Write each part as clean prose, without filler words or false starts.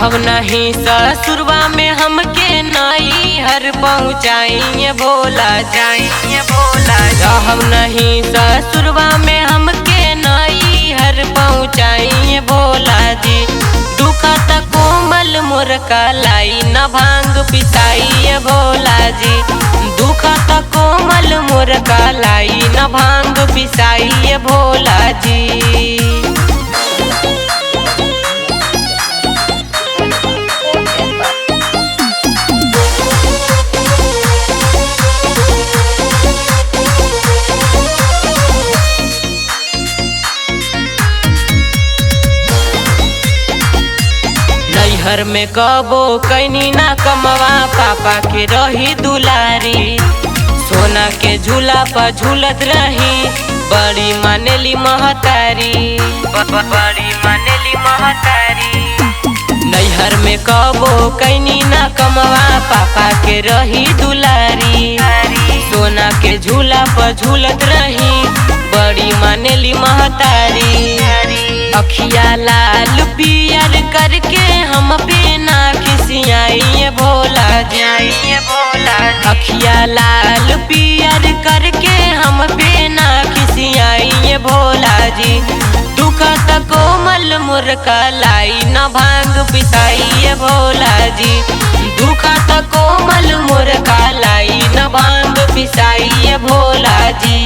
रहब नहीं ससुरवा में हमके नाई हर पहुँचाइए भोला जाइए भोला। रहब नहीं ससुरवा में हमके नाई हर पहुँचाइए भोला जी। दुखत कोमल मोर कलाई न भांग पिसाइए भोला जी। दुखत कोमल मोर कलाई न भांग पिसाइए भोला जी। घर में कबो कैनी ना कमवा पापा के रही दुलारी। सोना के झूला पर झूलत रही बड़ी मानेली महतारी बड़ी मानेली महतारी। नैहर में कबो कैनी ना कमवा पापा के रही दुलारी। सोना के झूला पर झूलत रही बड़ी मानेली महतारी। अखिया लाल पियर करके हम पे ना खिसियाइए भोला जाइए भोला। अखिया लाल पियर करके हम पे ना खिसियाइए भोला जी। दुखत कोमल मोर कलाई न भांग पिसाइए भोला जी। दुखत कोमल मोर कलाई न भांग पिसाइए भोला जी।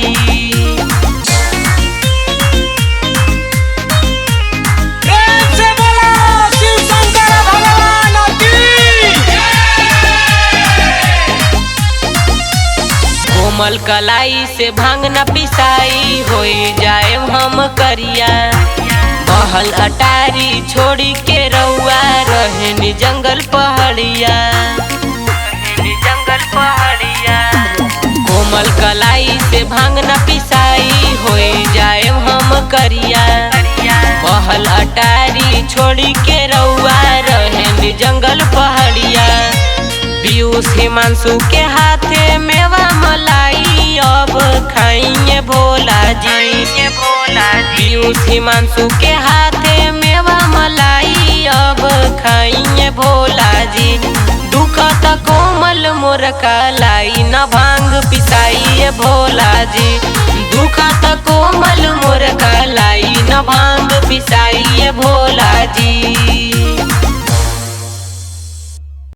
कोमल कलाई से भांग न पिसाई होई जाए हम करिया। बहल अटारी छोड़ी के रउआ रहनी जंगल पहाड़िया जंगल पहाड़िया। कोमल कलाई से भांग न पिसाई होई जाए हम करिया। बहल अटारी छोड़ी के रउआ रहनी जंगल पहाड़िया। पीयूष हिमांशु के हाथे मेवा मलाई अब खाइए भोला जी। पीयूष हिमांशु के हाथे मेवा मलाई अब खाइए भोला जी। दुखत कोमल मोर कलाई न भांग पिसाइए भोला जी। दुखत कोमल मोर कलाई न भांग पिसाई